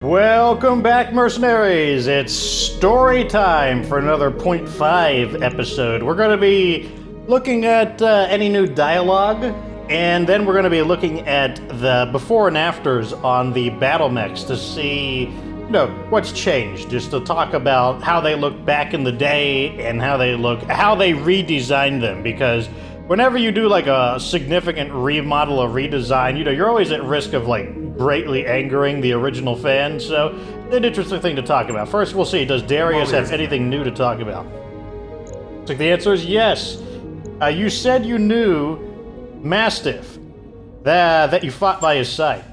Welcome back, mercenaries! It's story time for another 0.5 episode. We're going to be looking at any new dialogue, and then we're going to be looking at the before and afters on the BattleMechs to see, what's changed. Just to talk about how they look back in the day and how they redesigned them, because whenever you do like a significant remodel or redesign, you're always at risk of greatly angering the original fans, so it's an interesting thing to talk about. First, we'll see, does Darius have anything new to talk about? So the answer is yes. You said you knew Mastiff, that you fought by his side.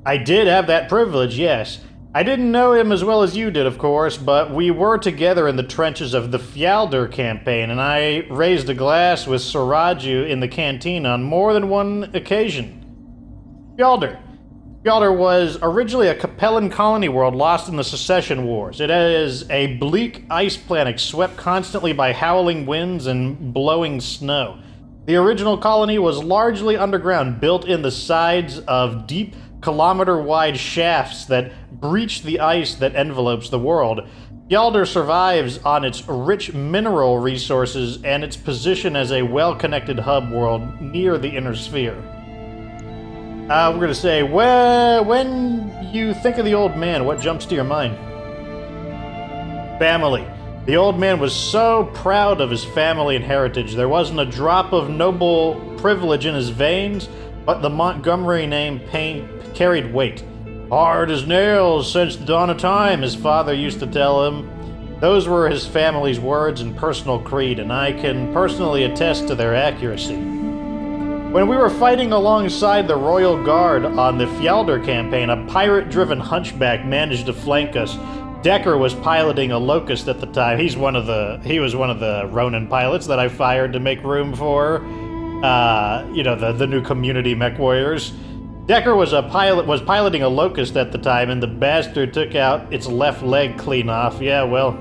I did have that privilege, yes. I didn't know him as well as you did, of course, but we were together in the trenches of the Weldry campaign, and I raised a glass with Suraju in the canteen on more than one occasion. Weldry was originally a Capellan colony world lost in the Secession Wars. It is a bleak ice planet swept constantly by howling winds and blowing snow. The original colony was largely underground, built in the sides of deep, kilometer-wide shafts that breach the ice that envelopes the world. Weldry survives on its rich mineral resources and its position as a well-connected hub world near the inner sphere. We're going to say, when you think of the old man, what jumps to your mind? Family. The old man was so proud of his family and heritage. There wasn't a drop of noble privilege in his veins, but the Montgomery name carried weight. Hard as nails since the dawn of time, his father used to tell him. Those were his family's words and personal creed, and I can personally attest to their accuracy. When we were fighting alongside the Royal Guard on the Weldry campaign, a pirate-driven Hunchback managed to flank us. Decker was piloting a Locust at the time. He was one of the Ronin pilots that I fired to make room for, the new community mech warriors. Decker was piloting a Locust at the time, and the bastard took out its left leg clean off. Yeah, well,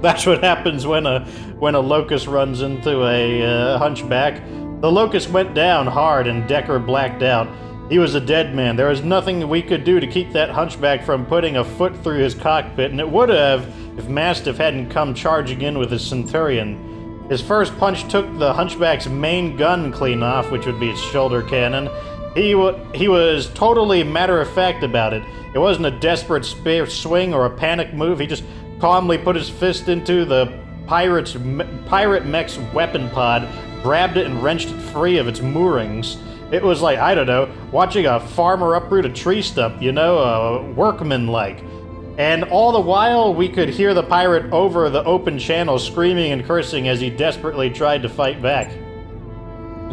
that's what happens when a Locust runs into a Hunchback. The Locust went down hard and Decker blacked out. He was a dead man. There was nothing we could do to keep that Hunchback from putting a foot through his cockpit, and it would have if Mastiff hadn't come charging in with his Centurion. His first punch took the Hunchback's main gun clean off, which would be its shoulder cannon. He was totally matter-of-fact about it. It wasn't a desperate spear swing or a panic move. He just calmly put his fist into the pirate mech's weapon pod, grabbed it and wrenched it free of its moorings. It was like, I don't know, watching a farmer uproot a tree stump, workman-like. And all the while, we could hear the pirate over the open channel screaming and cursing as he desperately tried to fight back.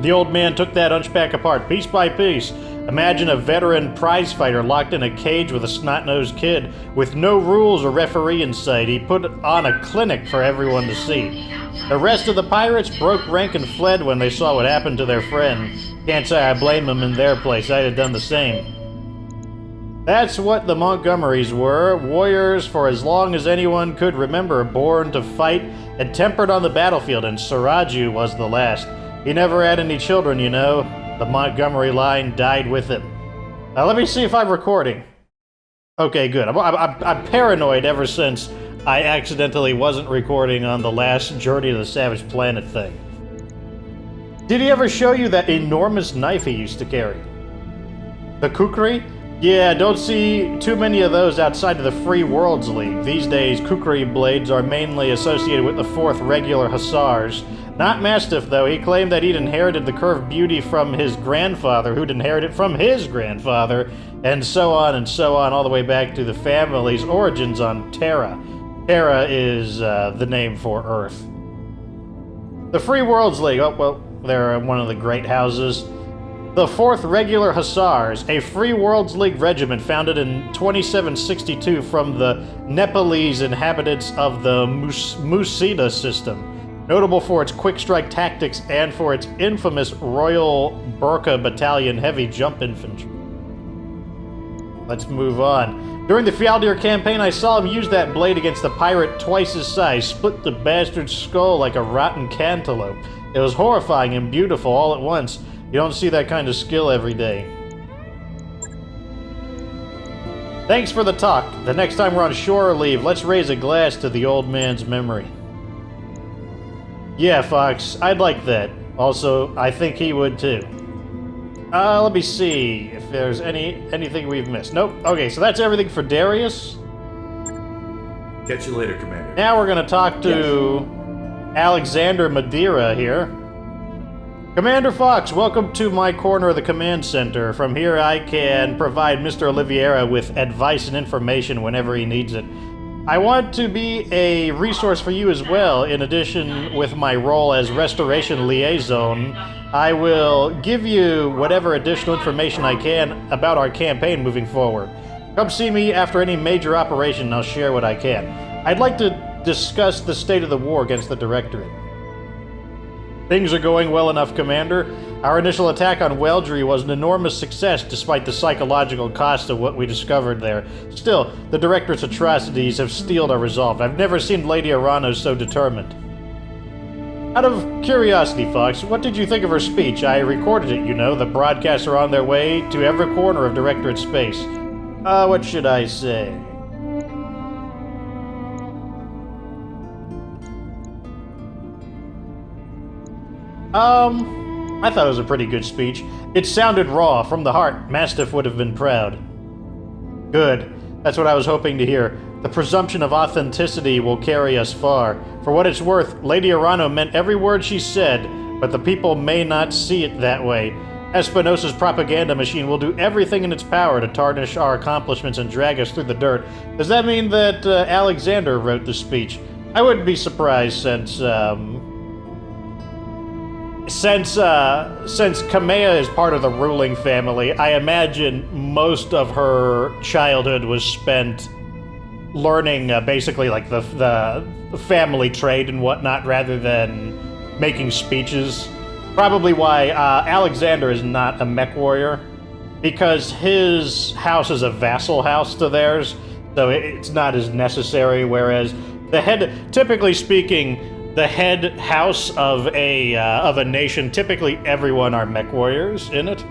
The old man took that Hunchback apart, piece by piece. Imagine a veteran prizefighter locked in a cage with a snot-nosed kid. With no rules or referee in sight, he put on a clinic for everyone to see. The rest of the pirates broke rank and fled when they saw what happened to their friend. Can't say I blame them in their place. I'd have done the same. That's what the Montgomerys were. Warriors for as long as anyone could remember, born to fight and tempered on the battlefield, and Suraju was the last. He never had any children, The Montgomery line died with him. Now let me see if I'm recording. Okay, good. I'm paranoid ever since I accidentally wasn't recording on the last Journey to the Savage Planet thing. Did he ever show you that enormous knife he used to carry? The kukri? Yeah, don't see too many of those outside of the Free Worlds League. These days, kukri blades are mainly associated with the 4th Regular Hussars. Not Mastiff, though. He claimed that he'd inherited the curved beauty from his grandfather, who'd inherited it from his grandfather, and so on, all the way back to the family's origins on Terra. Terra is the name for Earth. The Free Worlds League, they're one of the great houses. The 4th Regular Hussars, a Free Worlds League regiment founded in 2762 from the Nepalese inhabitants of the Musida system. Notable for its quick-strike tactics and for its infamous Royal Burqa Battalion heavy jump infantry. Let's move on. During the Weldry campaign, I saw him use that blade against a pirate twice his size, split the bastard's skull like a rotten cantaloupe. It was horrifying and beautiful all at once. You don't see that kind of skill every day. Thanks for the talk. The next time we're on shore leave, let's raise a glass to the old man's memory. Yeah, Fox, I'd like that. Also, I think he would too. Let me see if there's anything we've missed. Nope. Okay, so that's everything for Darius. Catch you later, Commander. Now we're gonna talk to Alexander Madiera here. Commander Fox, welcome to my corner of the command center. From here I can provide Mr. Oliveira with advice and information whenever he needs it. I want to be a resource for you as well. In addition, with my role as restoration liaison, I will give you whatever additional information I can about our campaign moving forward. Come see me after any major operation and I'll share what I can. I'd like to discuss the state of the war against the Directorate. Things are going well enough, Commander. Our initial attack on Weldry was an enormous success despite the psychological cost of what we discovered there. Still, the Directorate's atrocities have steeled our resolve. I've never seen Lady Arano so determined. Out of curiosity, Fox, what did you think of her speech? I recorded it, you know. The broadcasts are on their way to every corner of Directorate space. What should I say? I thought it was a pretty good speech. It sounded raw, from the heart. Mastiff would have been proud. Good. That's what I was hoping to hear. The presumption of authenticity will carry us far. For what it's worth, Lady Arano meant every word she said, but the people may not see it that way. Espinosa's propaganda machine will do everything in its power to tarnish our accomplishments and drag us through the dirt. Does that mean that Alexander wrote the speech? I wouldn't be surprised since Kamea is part of the ruling family. I imagine most of her childhood was spent learning basically like the family trade and whatnot rather than making speeches. Probably why Alexander is not a mech warrior, because his house is a vassal house to theirs, so it's not as necessary, whereas the head, typically speaking, the head house of a nation, typically everyone are mech warriors in it.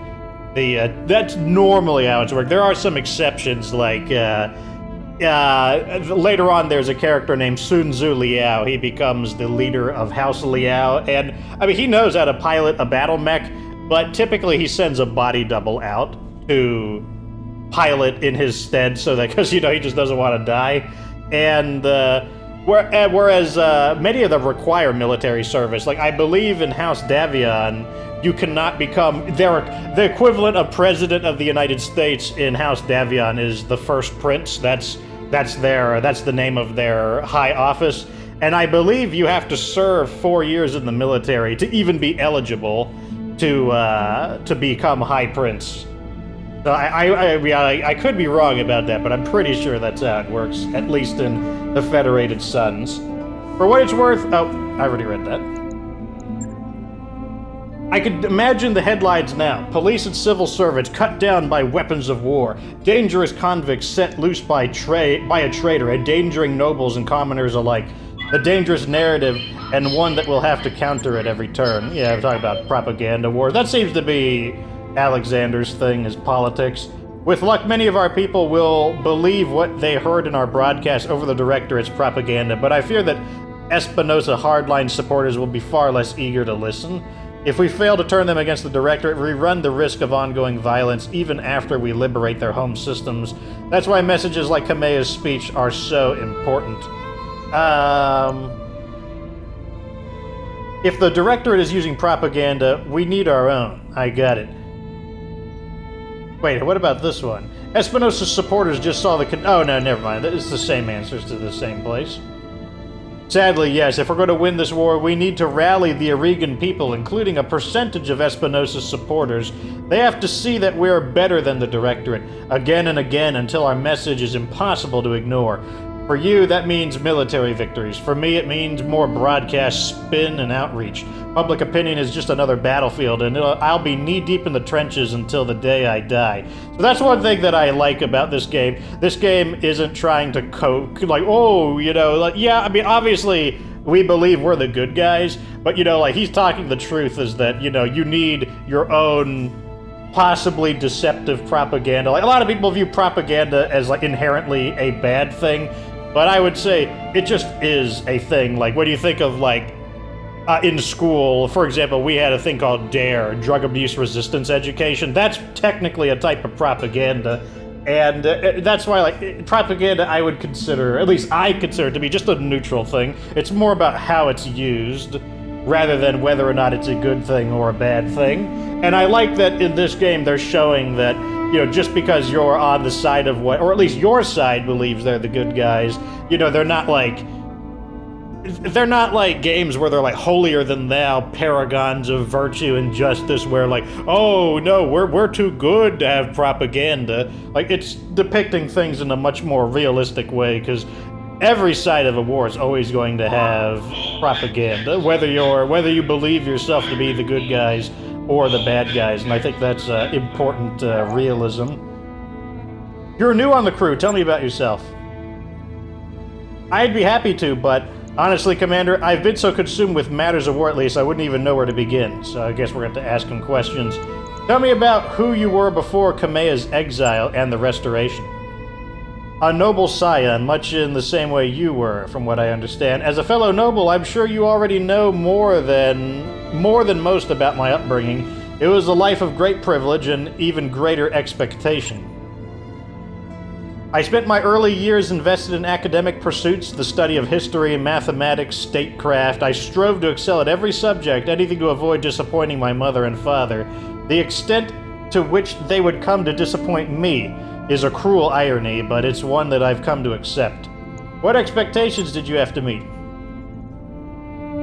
That's normally how it's worked. There are some exceptions, like later on there's a character named Sun Tzu Liao. He becomes the leader of House Liao, and I mean he knows how to pilot a battle mech, but typically he sends a body double out to pilot in his stead, so that because he just doesn't want to die, and whereas many of them require military service. Like I believe in House Davion, you cannot become the equivalent of President of the United States in House Davion is the First Prince. That's the name of their high office, and I believe you have to serve 4 years in the military to even be eligible to become High Prince. So I could be wrong about that, but I'm pretty sure that's how it works, at least in the Federated Suns. For what it's worth, oh, I already read that. I could imagine the headlines now. Police and civil servants cut down by weapons of war. Dangerous convicts set loose by a traitor, endangering nobles and commoners alike. The dangerous narrative, and one that we'll have to counter at every turn. Yeah, I'm talking about propaganda war. That seems to be Alexander's thing, is politics. With luck, many of our people will believe what they heard in our broadcast over the Directorate's propaganda, but I fear that Espinosa hardline supporters will be far less eager to listen. If we fail to turn them against the Directorate, we run the risk of ongoing violence even after we liberate their home systems. That's why messages like Kamea's speech are so important. If the Directorate is using propaganda, we need our own. I got it. Wait, what about this one? Espinosa's supporters just saw the oh, no, never mind. It's the same answers to the same place. Sadly, yes, if we're going to win this war, we need to rally the Arigan people, including a percentage of Espinosa's supporters. They have to see that we're better than the Directorate, again and again, until our message is impossible to ignore. For you, that means military victories. For me, it means more broadcast spin and outreach. Public opinion is just another battlefield, and I'll be knee-deep in the trenches until the day I die. So that's one thing that I like about this game. This game isn't trying to yeah, I mean, obviously, we believe we're the good guys, but, like, he's talking the truth is that, you need your own possibly deceptive propaganda. Like, a lot of people view propaganda as like inherently a bad thing, but I would say it just is a thing. Like, what do you think of like in school, for example, we had a thing called DARE, Drug Abuse Resistance Education. That's technically a type of propaganda, and that's why, like, propaganda I would consider, at least I consider it to be just a neutral thing. It's more about how it's used, rather than whether or not it's a good thing or a bad thing. And I like that in this game they're showing that, you know, just because you're on the side of what, or at least your side believes they're the good guys, you know, they're not like games where they're like holier than thou paragons of virtue and justice where like, oh no, we're too good to have propaganda. Like, it's depicting things in a much more realistic way, because every side of a war is always going to have propaganda, whether you believe yourself to be the good guys or the bad guys, and I think that's important realism. You're new on the crew, tell me about yourself. I'd be happy to, but honestly, Commander, I've been so consumed with matters of war, at least, I wouldn't even know where to begin, so I guess we're going to ask him questions. Tell me about who you were before Kamea's exile and the restoration. A noble scion, much in the same way you were, from what I understand. As a fellow noble, I'm sure you already know more than most about my upbringing. It was a life of great privilege and even greater expectation. I spent my early years invested in academic pursuits, the study of history, mathematics, statecraft. I strove to excel at every subject, anything to avoid disappointing my mother and father. The extent to which they would come to disappoint me is a cruel irony, but it's one that I've come to accept. What expectations did you have to meet?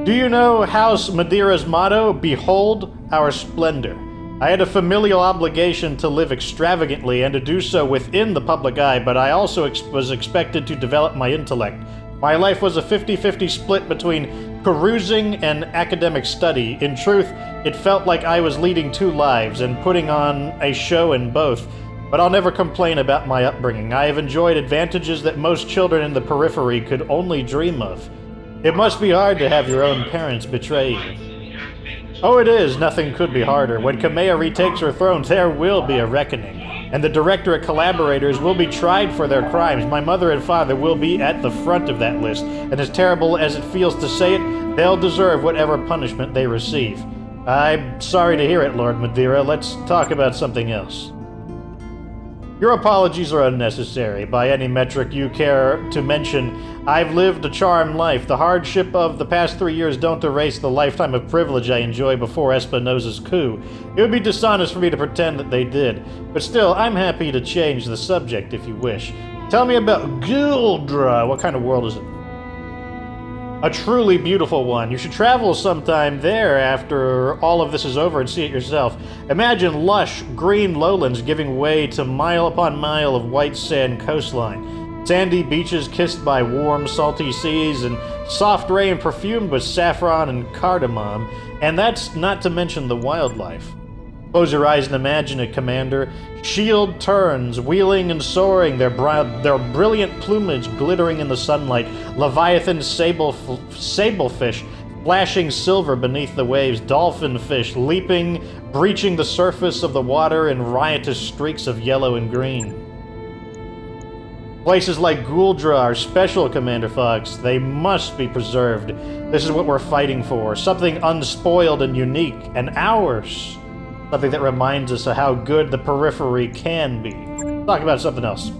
Do you know House Madiera's motto, "Behold our splendor"? I had a familial obligation to live extravagantly and to do so within the public eye, but I also was expected to develop my intellect. My life was a 50-50 split between carousing and academic study. In truth, it felt like I was leading two lives and putting on a show in both. But I'll never complain about my upbringing. I have enjoyed advantages that most children in the periphery could only dream of. It must be hard to have your own parents betray you. Oh, it is. Nothing could be harder. When Kamea retakes her throne, there will be a reckoning. And the Directorate collaborators will be tried for their crimes. My mother and father will be at the front of that list. And as terrible as it feels to say it, they'll deserve whatever punishment they receive. I'm sorry to hear it, Lord Madiera. Let's talk about something else. Your apologies are unnecessary. By any metric you care to mention, I've lived a charmed life. The hardship of the past 3 years don't erase the lifetime of privilege I enjoyed before Espinosa's coup. It would be dishonest for me to pretend that they did. But still, I'm happy to change the subject if you wish. Tell me about Weldry. What kind of world is it? A truly beautiful one. You should travel sometime there after all of this is over and see it yourself. Imagine lush, green lowlands giving way to mile upon mile of white sand coastline. Sandy beaches kissed by warm, salty seas, and soft rain perfumed with saffron and cardamom. And that's not to mention the wildlife. Close your eyes and imagine it, Commander. Shield terns, wheeling and soaring, their brilliant plumage glittering in the sunlight. Leviathan sablefish flashing silver beneath the waves. Dolphinfish leaping, breaching the surface of the water in riotous streaks of yellow and green. Places like Weldry are special, Commander Fox. They must be preserved. This is what we're fighting for. Something unspoiled and unique, and ours. Something that reminds us of how good the periphery can be. Talk about something else.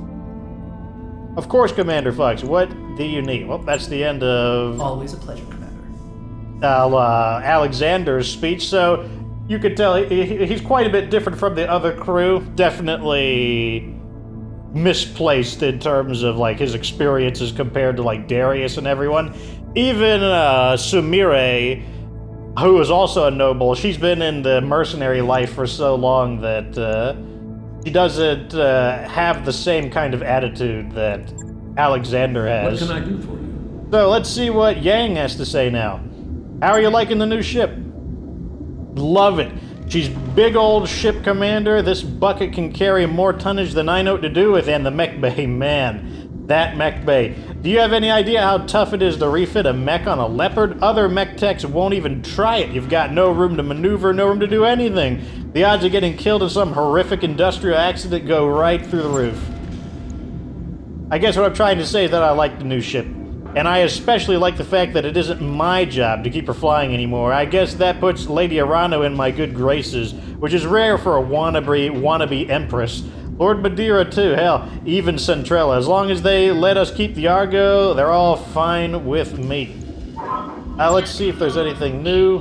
Of course, Commander Fox. What do you need? Well, that's the end of... Always a pleasure, Commander. Alexander's speech. So you could tell he's quite a bit different from the other crew. Definitely misplaced in terms of like his experiences compared to like Darius and everyone. Even Sumire, who is also a noble, she's been in the mercenary life for so long that she doesn't have the same kind of attitude that Alexander has. What can I do for you? So let's see what Yang has to say now. How are you liking the new ship? Love it. She's big old ship, Commander. This bucket can carry more tonnage than I know what to do with, and the mech bay, man. That mech bay. Do you have any idea how tough it is to refit a mech on a Leopard? Other mech techs won't even try it. You've got no room to maneuver, no room to do anything. The odds of getting killed in some horrific industrial accident go right through the roof. I guess what I'm trying to say is that I like the new ship. And I especially like the fact that it isn't my job to keep her flying anymore. I guess that puts Lady Arano in my good graces, which is rare for a wannabe empress. Lord Madiera too, hell, even Centrella. As long as they let us keep the Argo, they're all fine with me. Let's see if there's anything new.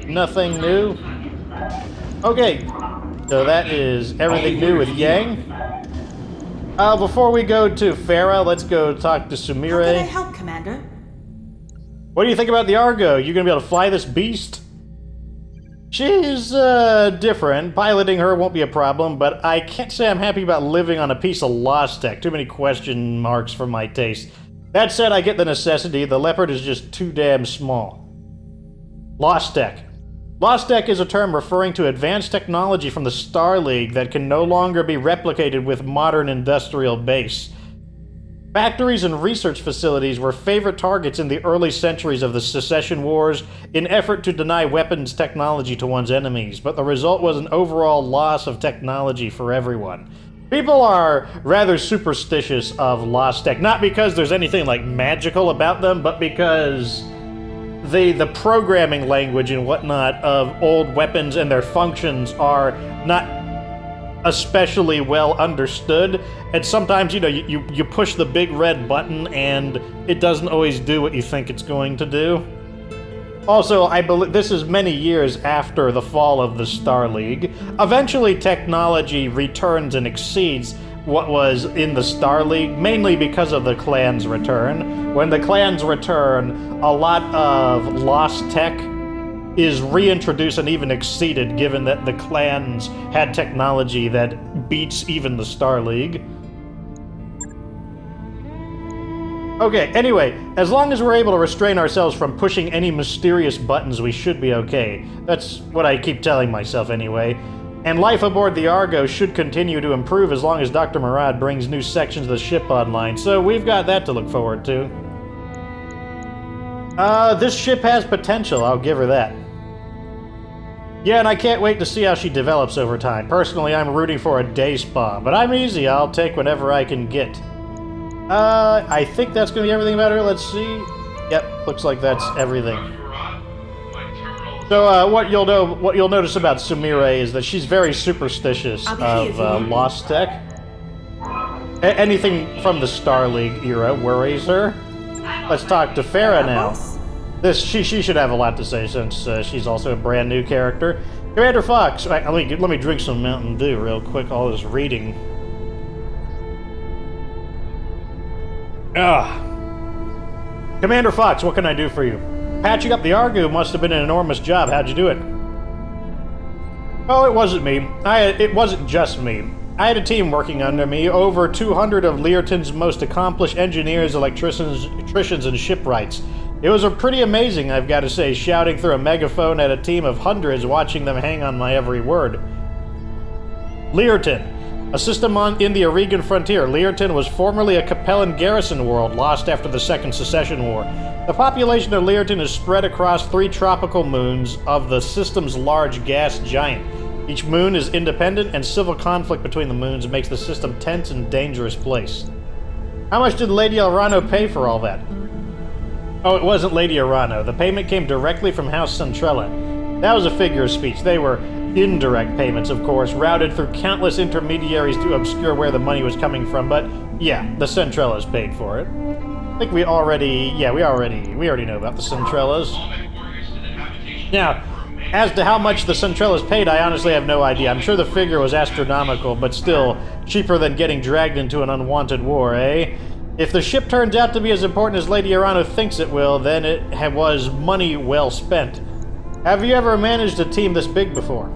Nothing new. Okay, so that is everything new with Yang. Before we go to Farah, let's go talk to Sumire. How can I help, Commander? What do you think about the Argo? You gonna be able to fly this beast? She's, different. Piloting her won't be a problem, but I can't say I'm happy about living on a piece of lost tech. Too many question marks for my taste. That said, I get the necessity. The Leopard is just too damn small. Lost tech. Lost tech is a term referring to advanced technology from the Star League that can no longer be replicated with modern industrial base. Factories and research facilities were favorite targets in the early centuries of the Secession Wars in effort to deny weapons technology to one's enemies, but the result was an overall loss of technology for everyone. People are rather superstitious of lost tech, not because there's anything like magical about them, but because the programming language and whatnot of old weapons and their functions are not especially well understood, and sometimes, you know, you push the big red button and it doesn't always do what you think it's going to do. Also, I believe this is many years after the fall of the Star League. Eventually, technology returns and exceeds what was in the Star League, mainly because of the clans' return. When the clans return, a lot of lost tech is reintroduced and even exceeded, given that the clans had technology that beats even the Star League. Okay, anyway, as long as we're able to restrain ourselves from pushing any mysterious buttons, we should be okay. That's what I keep telling myself anyway. And life aboard the Argo should continue to improve as long as Dr. Murad brings new sections of the ship online, so we've got that to look forward to. This ship has potential, I'll give her that. Yeah, and I can't wait to see how she develops over time. Personally, I'm rooting for a day spa, but I'm easy. I'll take whatever I can get. I think that's going to be everything about her. Let's see. Yep, looks like that's everything. So, what you'll notice about Sumire is that she's very superstitious of lost tech. Anything from the Star League era worries her. Let's talk to Farah now. She should have a lot to say since she's also a brand new character. Commander Fox, let me drink some Mountain Dew real quick. All this reading. Commander Fox, what can I do for you? Patching up the Argo must have been an enormous job. How'd you do it? Oh, it wasn't me. It wasn't just me. I had a team working under me, over 200 of Learton's most accomplished engineers, electricians, and shipwrights. It was pretty amazing, I've got to say, shouting through a megaphone at a team of hundreds, watching them hang on my every word. Learton, a system in the Oregon frontier. Learton was formerly a Capellan garrison world, lost after the Second Secession War. The population of Learton is spread across 3 tropical moons of the system's large gas giant. Each moon is independent, and civil conflict between the moons makes the system a tense and dangerous place. How much did Lady Arano pay for all that? Oh, it wasn't Lady Arano. The payment came directly from House Centrella. That was a figure of speech. They were indirect payments, of course, routed through countless intermediaries to obscure where the money was coming from, but yeah, the Centrellas paid for it. I think we already know about the Centrellas. Now, as to how much the Centrellas paid, I honestly have no idea. I'm sure the figure was astronomical, but still cheaper than getting dragged into an unwanted war, eh? If the ship turns out to be as important as Lady Arano thinks it will, then it was money well spent. Have you ever managed a team this big before?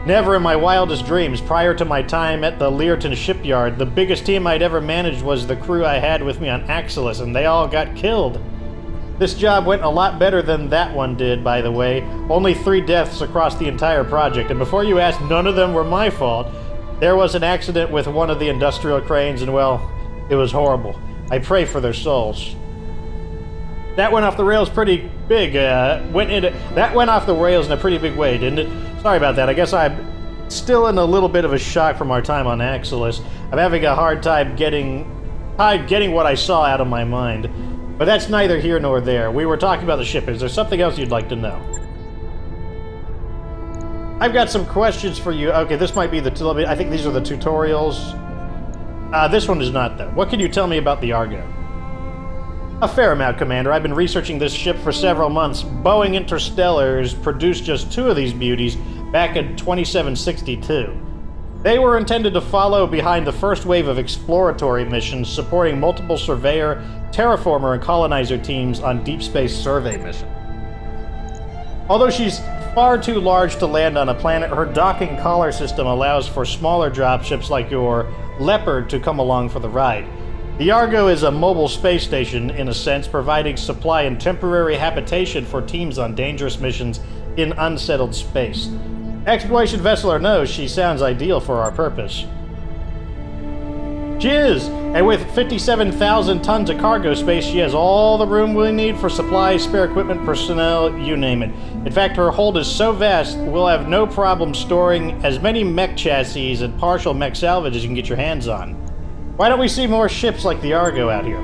Never in my wildest dreams. Prior to my time at the Learton shipyard, the biggest team I'd ever managed was the crew I had with me on Axelis, and they all got killed. This job went a lot better than that one did, by the way. Only 3 deaths across the entire project, and before you ask, none of them were my fault. There was an accident with one of the industrial cranes, and well, It was horrible. I pray for their souls. That went off the rails pretty big. That went off the rails in a pretty big way, didn't it? Sorry about that. I guess I'm still in a little bit of a shock from our time on Axelis. I'm having a hard time getting what I saw out of my mind. But that's neither here nor there. We were talking about the ship. Is there something else you'd like to know? I've got some questions for you. Okay, this might be I think these are the tutorials. This one is not, though. What can you tell me about the Argo? A fair amount, Commander. I've been researching this ship for several months. Boeing Interstellars produced just 2 of these beauties back in 2762. They were intended to follow behind the first wave of exploratory missions supporting multiple surveyor, terraformer, and colonizer teams on deep space survey missions. Although she's far too large to land on a planet, her docking collar system allows for smaller dropships like your Leopard to come along for the ride. The Argo is a mobile space station, in a sense, providing supply and temporary habitation for teams on dangerous missions in unsettled space. Exploration vessel or no, she sounds ideal for our purpose. She is! And with 57,000 tons of cargo space, she has all the room we need for supplies, spare equipment, personnel, you name it. In fact, her hold is so vast, we'll have no problem storing as many mech chassis and partial mech salvage as you can get your hands on. Why don't we see more ships like the Argo out here?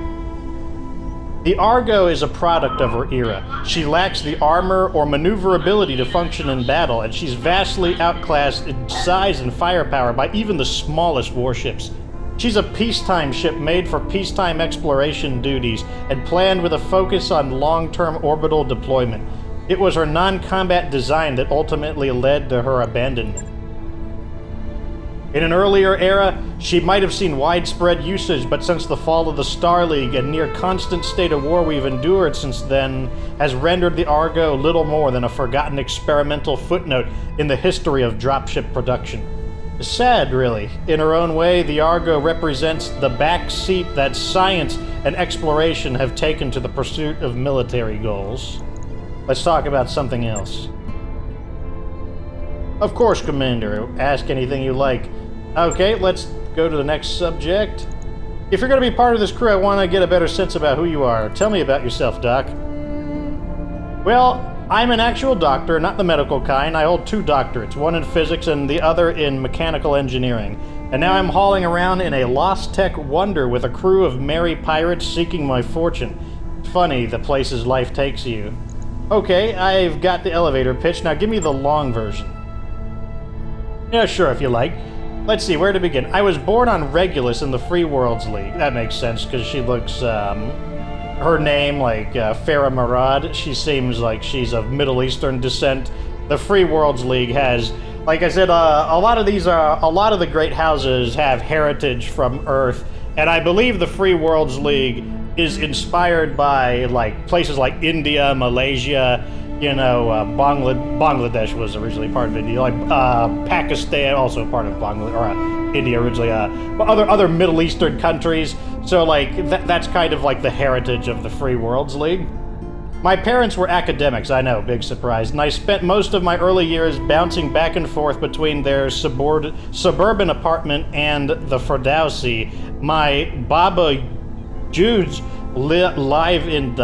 The Argo is a product of her era. She lacks the armor or maneuverability to function in battle, and she's vastly outclassed in size and firepower by even the smallest warships. She's a peacetime ship made for peacetime exploration duties and planned with a focus on long-term orbital deployment. It was her non-combat design that ultimately led to her abandonment. In an earlier era, she might have seen widespread usage, but since the fall of the Star League and near constant state of war we've endured since then has rendered the Argo little more than a forgotten experimental footnote in the history of dropship production. Sad, really. In her own way, the Argo represents the back seat that science and exploration have taken to the pursuit of military goals. Let's talk about something else. Of course, Commander. Ask anything you like. Okay, let's go to the next subject. If you're going to be part of this crew, I want to get a better sense about who you are. Tell me about yourself, Doc. Well, I'm an actual doctor, not the medical kind. I hold 2 doctorates, one in physics and the other in mechanical engineering. And now I'm hauling around in a lost tech wonder with a crew of merry pirates seeking my fortune. It's funny, the places life takes you. Okay, I've got the elevator pitch. Now give me the long version. Yeah, sure, if you like. Let's see, where to begin? I was born on Regulus in the Free Worlds League. That makes sense, because she looks, her name, like Farah Marad, she seems like she's of Middle Eastern descent. The Free Worlds League has, like I said, a lot of the great houses have heritage from Earth, and I believe the Free Worlds League is inspired by, like, places like India, Malaysia, you know, Bangladesh was originally part of India, like Pakistan, also part of Bangladesh, or India originally, but other Middle Eastern countries. So, like, that's kind of like the heritage of the Free Worlds League. My parents were academics, I know, big surprise, and I spent most of my early years bouncing back and forth between their suburban apartment and the Firdausi. My Baba Jude's live in...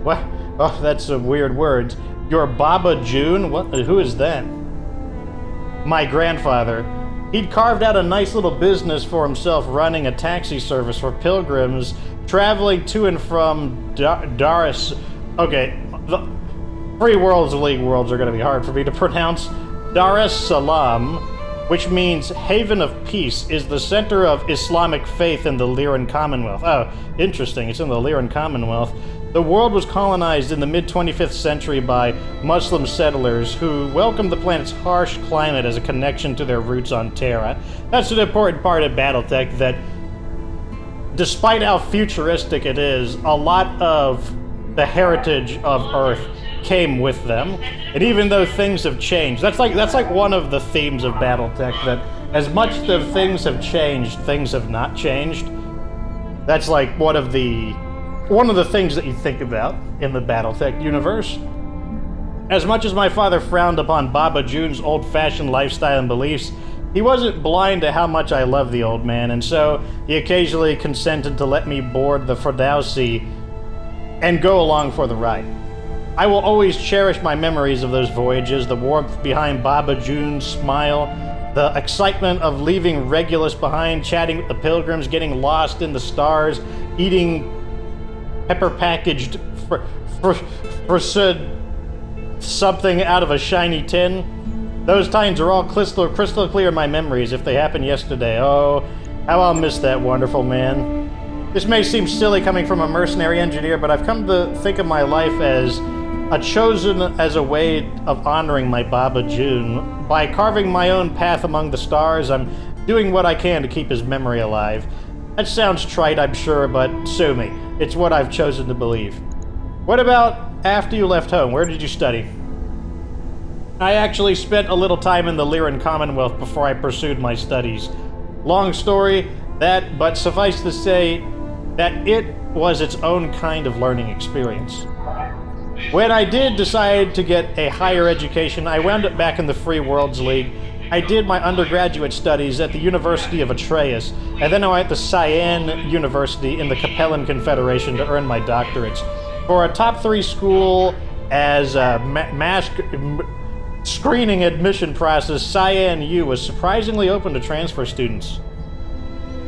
What? Oh, that's some weird words. Your Baba June? What? Who is that? My grandfather. He'd carved out a nice little business for himself running a taxi service for pilgrims traveling to and from Daris. Okay, the Free Worlds League worlds are going to be hard for me to pronounce. Dar es Salaam, which means Haven of Peace, is the center of Islamic faith in the Lyran Commonwealth. Oh, interesting. It's in the Lyran Commonwealth. The world was colonized in the mid-25th century by Muslim settlers who welcomed the planet's harsh climate as a connection to their roots on Terra. That's an important part of BattleTech, that despite how futuristic it is, a lot of the heritage of Earth came with them. And even though things have changed, that's like one of the themes of BattleTech, that as much as things have changed, things have not changed. That's like one of the things that you think about in the BattleTech universe. As much as my father frowned upon Baba June's old-fashioned lifestyle and beliefs, He wasn't blind to how much I love the old man, and so he occasionally consented to let me board the Ferdowsi and go along for the ride. I will always cherish my memories of those voyages, the warmth behind Baba June's smile, the excitement of leaving Regulus behind, chatting with the pilgrims, getting lost in the stars, eating pepper-packaged something out of a shiny tin. Those times are all crystal clear in my memories if they happened yesterday. Oh, how I'll miss that wonderful man. This may seem silly coming from a mercenary engineer, but I've come to think of my life as a way of honoring my Baba June. By carving my own path among the stars, I'm doing what I can to keep his memory alive. That sounds trite, I'm sure, but sue me. It's what I've chosen to believe. What about after you left home? Where did you study? I actually spent a little time in the Lyran Commonwealth before I pursued my studies. Long story, but suffice to say that it was its own kind of learning experience. When I did decide to get a higher education, I wound up back in the Free Worlds League. I did my undergraduate studies at the University of Atreus, and then I went to Cyan University in the Capellan Confederation to earn my doctorates. For a top 3 school as a mass screening admission process, Cyan U was surprisingly open to transfer students.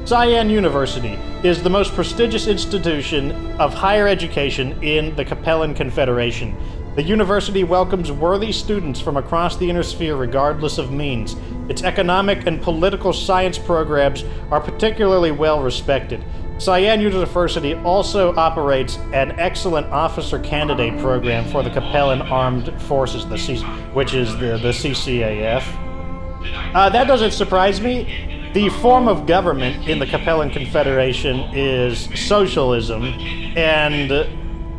Cyan University is the most prestigious institution of higher education in the Capellan Confederation. The university welcomes worthy students from across the Inner Sphere regardless of means. Its economic and political science programs are particularly well respected. Cyan University also operates an excellent officer candidate program for the Capellan Armed Forces, which is the CCAF. That doesn't surprise me. The form of government in the Capellan Confederation is socialism, and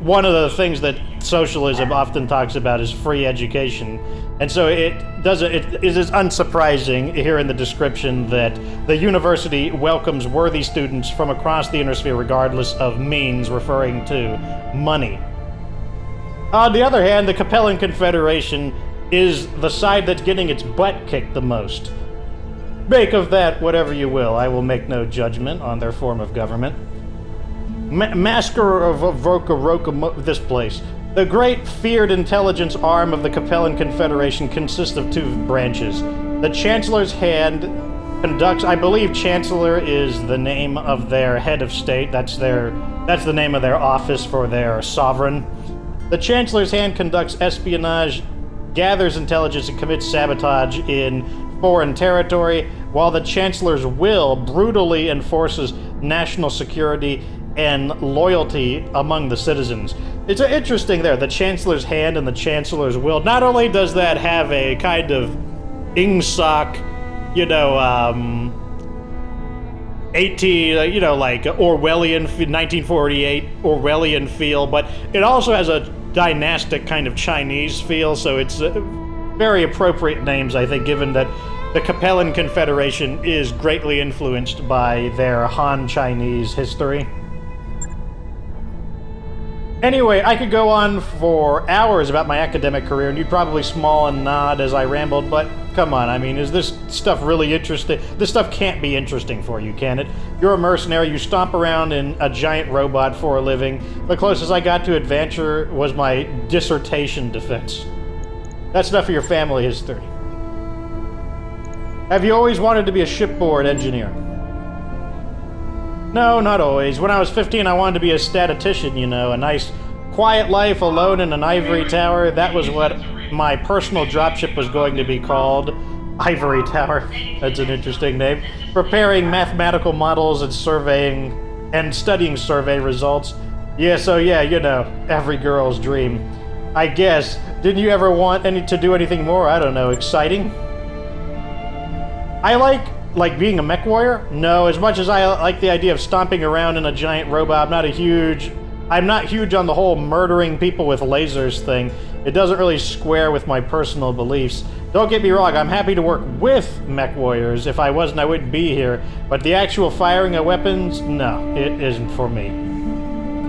one of the things that socialism often talks about is free education. And so it is unsurprising here in the description that the university welcomes worthy students from across the Inner Sphere regardless of means, referring to money. On the other hand, the Capellan Confederation is the side that's getting its butt kicked the most. Make of that whatever you will. I will make no judgment on their form of government. Masker of this place. The great feared intelligence arm of the Capellan Confederation consists of 2 branches. The Chancellor's Hand conducts, I believe Chancellor is the name of their head of state. That's the name of their office for their sovereign. The Chancellor's Hand conducts espionage, gathers intelligence, and commits sabotage in foreign territory, while the Chancellor's Will brutally enforces national security and loyalty among the citizens. It's interesting there, the Chancellor's Hand and the Chancellor's Will. Not only does that have a kind of Ingsoc, like Orwellian, 1948 Orwellian feel, but it also has a dynastic kind of Chinese feel, so it's very appropriate names, I think, given that the Capellan Confederation is greatly influenced by their Han Chinese history. Anyway, I could go on for hours about my academic career, and you'd probably smile and nod as I rambled, but come on, I mean, is this stuff really interesting? This stuff can't be interesting for you, can it? You're a mercenary, you stomp around in a giant robot for a living. The closest I got to adventure was my dissertation defense. That's enough of your family history. Have you always wanted to be a shipboard engineer? No, not always. When I was 15, I wanted to be a statistician, a nice, quiet life alone in an ivory tower. That was what my personal dropship was going to be called. Ivory Tower. That's an interesting name. Preparing mathematical models and studying survey results. Yeah, so yeah, every girl's dream. I guess. Didn't you ever want to do anything more, I don't know, exciting? I like being a mech warrior? No, as much as I like the idea of stomping around in a giant robot, I'm not huge on the whole murdering people with lasers thing. It doesn't really square with my personal beliefs. Don't get me wrong, I'm happy to work with mech warriors. If I wasn't, I wouldn't be here. But the actual firing of weapons, no, it isn't for me.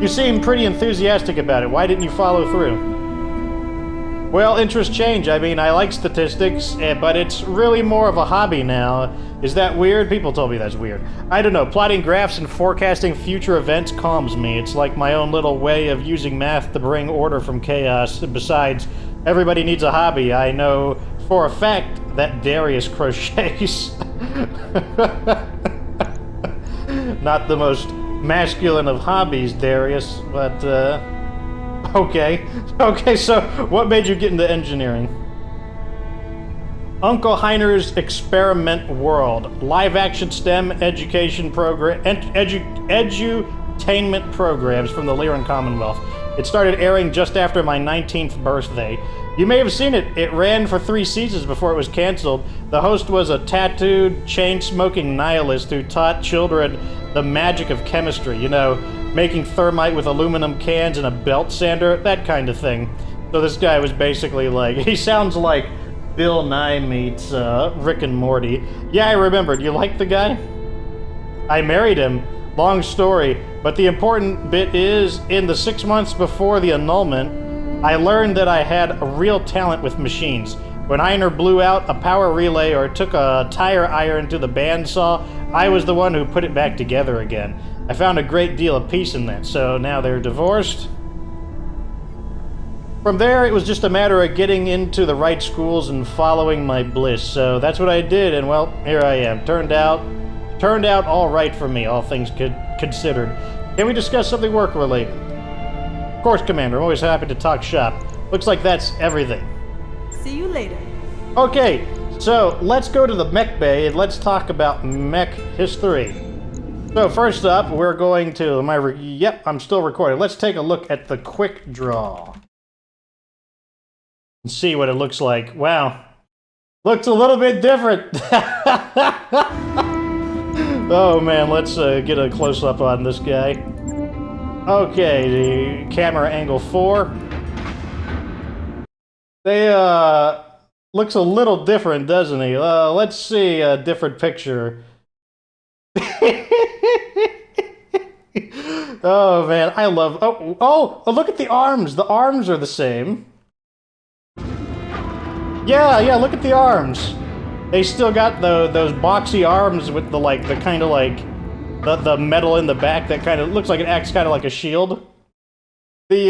You seem pretty enthusiastic about it. Why didn't you follow through? Well, interests change. I mean, I like statistics, but it's really more of a hobby now. Is that weird? People told me that's weird. I don't know. Plotting graphs and forecasting future events calms me. It's like my own little way of using math to bring order from chaos. Besides, everybody needs a hobby. I know for a fact that Darius crochets. Not the most masculine of hobbies, Darius, but, okay. Okay, so what made you get into engineering? Uncle Heiner's Experiment World. Live-action STEM education program, edutainment programs from the Lyran Commonwealth. It started airing just after my 19th birthday. You may have seen it. It ran for 3 seasons before it was canceled. The host was a tattooed, chain-smoking nihilist who taught children the magic of chemistry. You know, making thermite with aluminum cans and a belt sander, that kind of thing. So this guy was basically like, he sounds like Bill Nye meets Rick and Morty. Yeah, I remembered. You like the guy? I married him. Long story, but the important bit is, in the 6 months before the annulment, I learned that I had a real talent with machines. When Einer blew out a power relay or took a tire iron to the bandsaw, I was the one who put it back together again. I found a great deal of peace in that, so now they're divorced. From there, it was just a matter of getting into the right schools and following my bliss, so that's what I did, and well, here I am. Turned out all right for me, all things considered. Can we discuss something work-related? Of course, Commander. I'm always happy to talk shop. Looks like that's everything. See you later. Okay, so let's go to the mech bay and let's talk about mech history. So first up, we're going to... Yep, I'm still recording. Let's take a look at the quick draw. And see what it looks like. Wow. Looks a little bit different. Oh man, let's get a close-up on this guy. Okay, the camera angle 4. They, looks a little different, doesn't he? Let's see a different picture. Oh man, I love... Oh, look at the arms! The arms are the same. Yeah, look at the arms. They still got those boxy arms with the kind of like the metal in the back that kind of looks like it acts kind of like a shield. He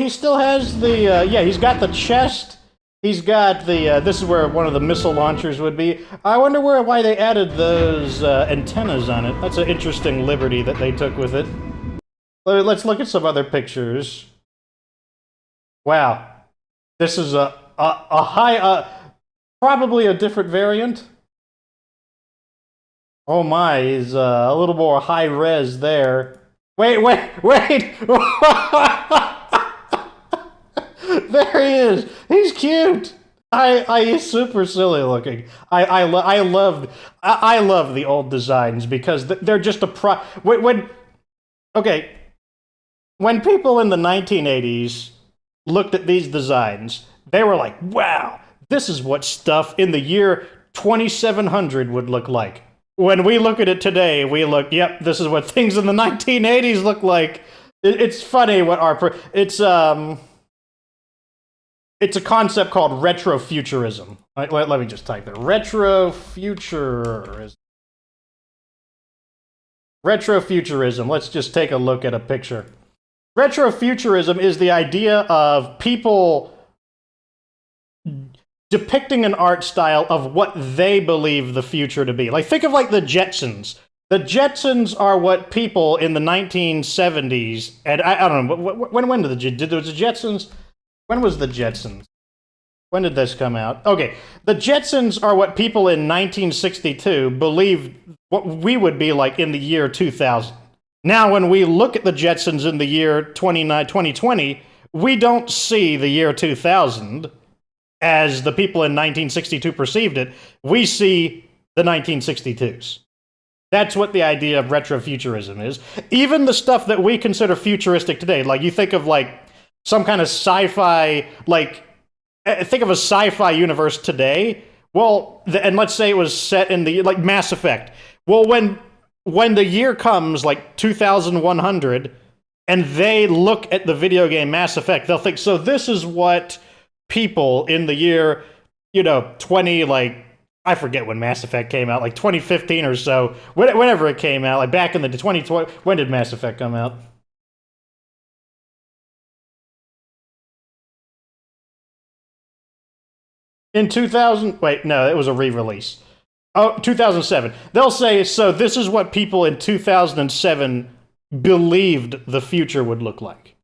still has the he's got the chest. He's got the this is where one of the missile launchers would be. I wonder why they added those antennas on it. That's an interesting liberty that they took with it. Let's look at some other pictures. Wow, this is a high probably a different variant. Oh my, he's a little more high res there. Wait! There he is. He's cute. He's super silly looking. I love the old designs because they're just a when people in the 1980s looked at these designs, they were like, wow. This is what stuff in the year 2700 would look like. When we look at it today, we look, yep, this is what things in the 1980s look like. It's funny what it's a concept called retrofuturism. Let me just type that. Retrofuturism. Retrofuturism. Let's just take a look at a picture. Retrofuturism is the idea of people depicting an art style of what they believe the future to be. Like, think of like the Jetsons. The Jetsons are what people in the 1970s, and I don't know, when did the Jetsons, when was the Jetsons? When did this come out? Okay, the Jetsons are what people in 1962 believed what we would be like in the year 2000. Now, when we look at the Jetsons in the year 2020, we don't see the year 2000 as the people in 1962 perceived it. We see the 1962s. That's what the idea of retrofuturism is. Even the stuff that we consider futuristic today, like you think of like some kind of sci-fi, like think of a sci-fi universe today. Well, and let's say it was set in the like Mass Effect. Well, when the year comes like 2100 and they look at the video game Mass Effect, they'll think, so this is what people in the year, 20, like, I forget when Mass Effect came out, like 2015 or so, whenever it came out, like back in the 2020, when did Mass Effect come out? In 2000, wait, no, it was a re-release. Oh, 2007. They'll say, so this is what people in 2007 believed the future would look like.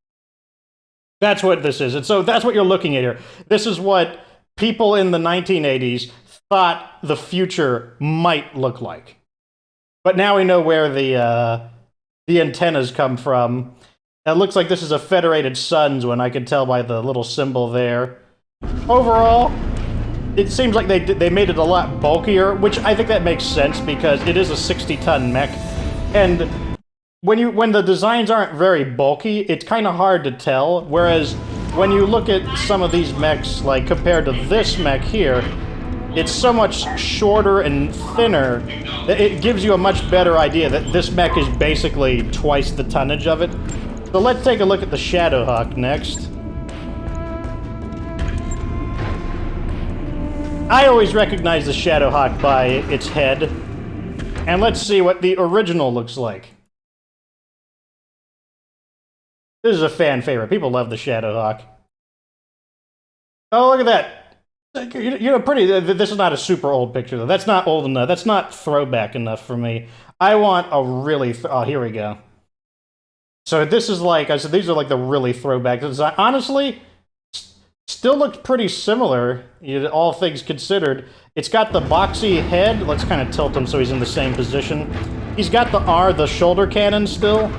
That's what this is. And so that's what you're looking at here. This is what people in the 1980s thought the future might look like. But now we know where the antennas come from. It looks like this is a Federated Suns one, I can tell by the little symbol there. Overall, it seems like they made it a lot bulkier, which I think that makes sense because it is a 60-ton mech. And when the designs aren't very bulky, it's kind of hard to tell. Whereas when you look at some of these mechs, like compared to this mech here, it's so much shorter and thinner that it gives you a much better idea that this mech is basically twice the tonnage of it. So let's take a look at the Shadow Hog next. I always recognize the Shadow Hog by its head. And let's see what the original looks like. This is a fan favorite. People love the Shadow Hog. Oh, look at that. Pretty. This is not a super old picture, though. That's not old enough. That's not throwback enough for me. I want a really... oh, here we go. So this is like... I said, these are like the really throwback design. Honestly, still looks pretty similar, all things considered. It's got the boxy head. Let's kind of tilt him so he's in the same position. He's got the shoulder cannon still.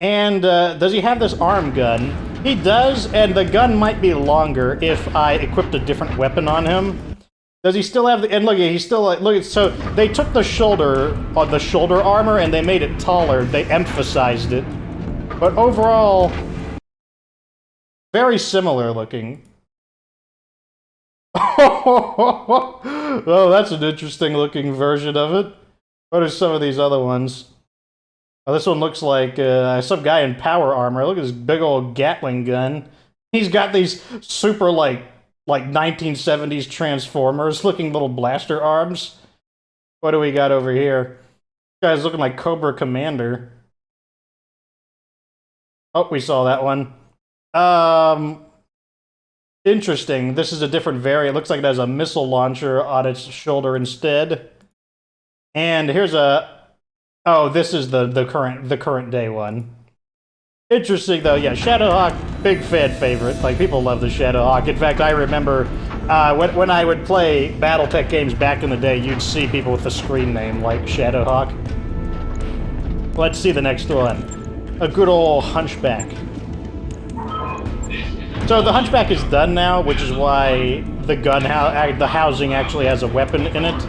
And does he have this arm gun? He does, and the gun might be longer if I equipped a different weapon on him. Does he still have the... and look, he's still like... look, so they took the shoulder armor and they made it taller. They emphasized it. But overall, very similar looking. Oh, that's an interesting looking version of it. What are some of these other ones? Oh, this one looks like some guy in power armor. Look at this big old Gatling gun. He's got these super, like 1970s Transformers-looking little blaster arms. What do we got over here? This guy's looking like Cobra Commander. Oh, we saw that one. Interesting. This is a different variant. It looks like it has a missile launcher on its shoulder instead. And here's a... oh, this is the current day one. Interesting though, yeah. Shadow Hog, big fan favorite. Like people love the Shadow Hog. In fact, I remember when I would play BattleTech games back in the day, you'd see people with a screen name like Shadow Hog. Let's see the next one. A good old Hunchback. So the Hunchback is done now, which is why the housing actually has a weapon in it.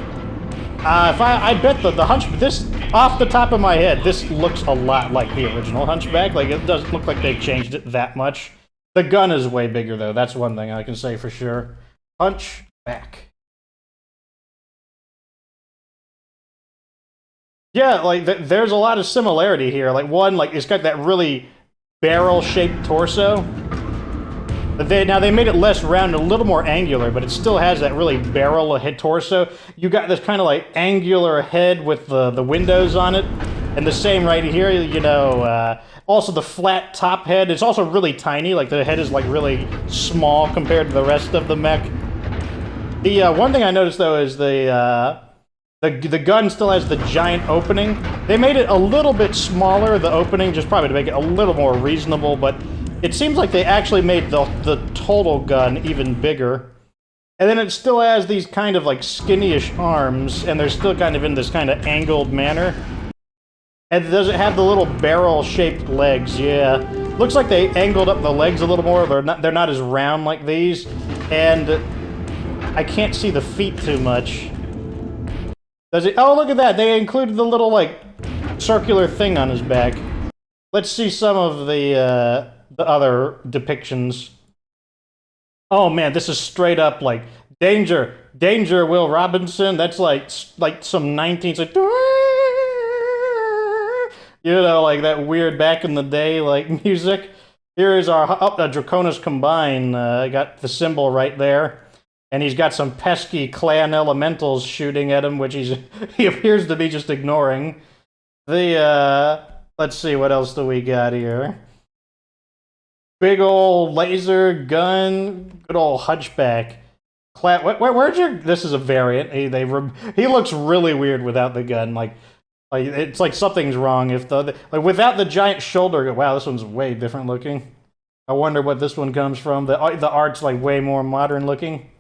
I bet this, off the top of my head, this looks a lot like the original Hunchback. Like, it doesn't look like they've changed it that much. The gun is way bigger, though. That's one thing I can say for sure. Hunchback. Yeah, like, there's a lot of similarity here. Like, one, like, it's got that really barrel-shaped torso. Now, they made it less round, a little more angular, but it still has that really barrel-head torso. You got this kind of, like, angular head with the windows on it. And the same right here, also the flat top head. It's also really tiny. Like, the head is, like, really small compared to the rest of the mech. The one thing I noticed, though, is the gun still has the giant opening. They made it a little bit smaller, the opening, just probably to make it a little more reasonable, but... it seems like they actually made the total gun even bigger. And then it still has these kind of like skinny-ish arms, and they're still kind of in this kind of angled manner. And does it have the little barrel-shaped legs? Yeah. Looks like they angled up the legs a little more. They're not as round like these. And I can't see the feet too much. Does it? Oh, look at that. They included the little like circular thing on his back. Let's see some of the other depictions. Oh man, this is straight up like danger, danger, Will Robinson. That's like some 19s, like, like that weird back in the day like music. Here is our Draconis Combine. Got the symbol right there. And he's got some pesky clan elementals shooting at him, which he appears to be just ignoring. Let's see, what else do we got here? Big old laser gun, good old Hunchback. Where'd your... This is a variant. He looks really weird without the gun. Like it's like something's wrong. If without the giant shoulder... Wow, this one's way different looking. I wonder what this one comes from. The art's like way more modern looking.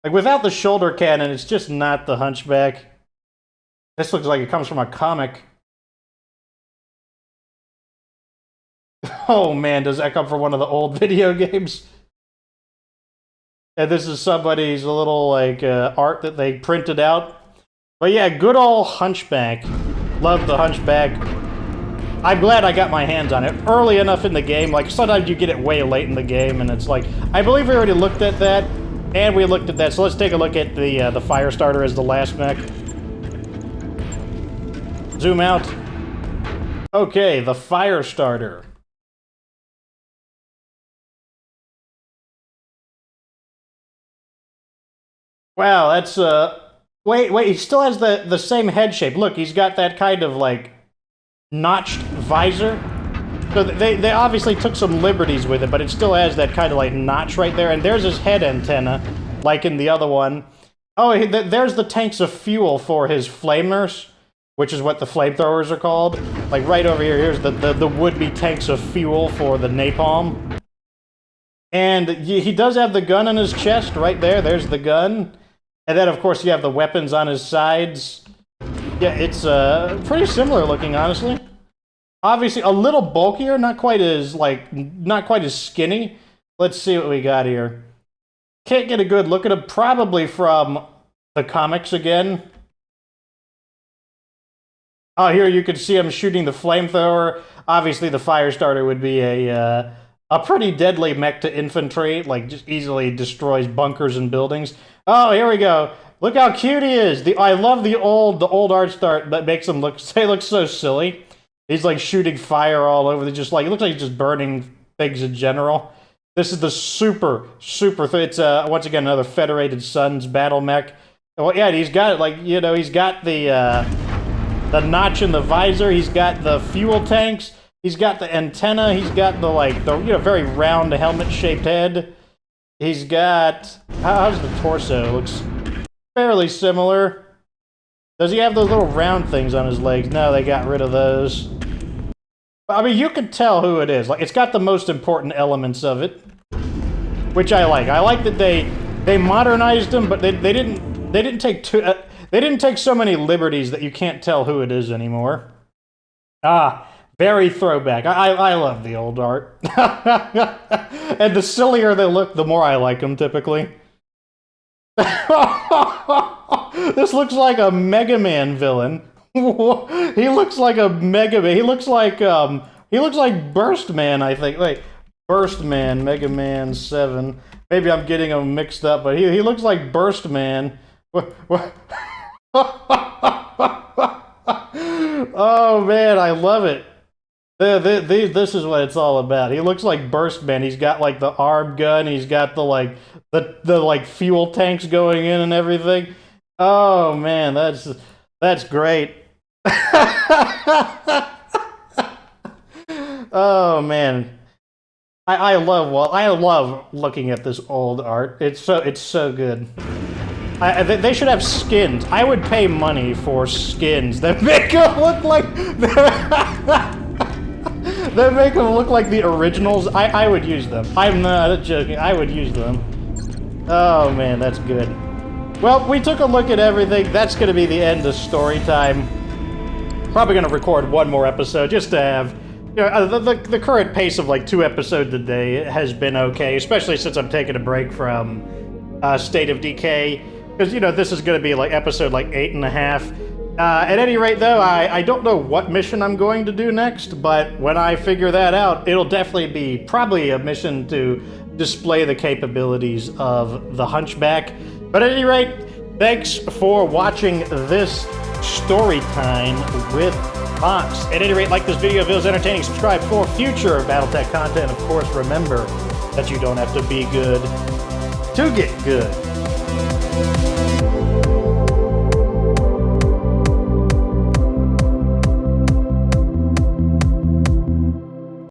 Like, without the shoulder cannon, it's just not the Hunchback. This looks like it comes from a comic. Oh man, does that come from one of the old video games? And this is somebody's little, like, art that they printed out. But yeah, good old Hunchback. Love the Hunchback. I'm glad I got my hands on it early enough in the game. Like, sometimes you get it way late in the game, and it's like... I believe we already looked at that. And we looked at that, so let's take a look at the fire starter as the last mech. Zoom out. Okay, the fire starter. Wow, that's wait, he still has the same head shape. Look, he's got that kind of like notched visor. So they obviously took some liberties with it, but it still has that kind of like notch right there. And there's his head antenna, like in the other one. Oh, there's the tanks of fuel for his flamers, which is what the flamethrowers are called. Like right over here, here's the would-be tanks of fuel for the napalm. And he does have the gun on his chest right there. There's the gun. And then, of course, you have the weapons on his sides. Yeah, it's pretty similar looking, honestly. Obviously, a little bulkier, not quite as skinny. Let's see what we got here. Can't get a good look at him, probably from the comics again. Oh, here you can see him shooting the flamethrower. Obviously, the fire starter would be a pretty deadly mech to infantry, like just easily destroys bunkers and buildings. Oh, here we go. Look how cute he is. I love the old art start that makes him look so silly. He's like shooting fire all over. It looks like he's just burning things in general. This is the super. It's once again another Federated Suns battle mech. Well, yeah, he's got it. Like he's got the notch in the visor. He's got the fuel tanks. He's got the antenna. He's got the very round helmet shaped head. He's got how's the torso? Looks fairly similar. Does he have those little round things on his legs? No, they got rid of those. I mean, you can tell who it is. Like, it's got the most important elements of it, which I like. I like that they modernized him, but they didn't take so many liberties that you can't tell who it is anymore. Ah, very throwback. I love the old art. And the sillier they look, the more I like them, typically. This looks like a Mega Man villain. He looks like a Mega Man. He looks like Burst Man, I think. Wait, Burst Man, Mega Man 7. Maybe I'm getting them mixed up, but he looks like Burst Man. Oh man, I love it. This is what it's all about. He looks like Burst Man. He's got like the arm gun. He's got the fuel tanks going in and everything. Oh man, that's great. Oh man, I love looking at this old art. It's so good. They should have skins. I would pay money for skins that make them look like that make them look like the originals. I would use them. I'm not joking. I would use them. Oh man, that's good. Well, we took a look at everything. That's going to be the end of story time. Probably going to record one more episode just to have, the current pace of like 2 episodes a day has been okay, especially since I'm taking a break from State of Decay, because this is going to be like episode like 8.5. At any rate, though, I don't know what mission I'm going to do next, but when I figure that out, it'll definitely be probably a mission to display the capabilities of the Hunchback. But at any rate, thanks for watching this story time with Monks. At any rate, like this video if it was entertaining, subscribe for future BattleTech content. Of course, remember that you don't have to be good to get good.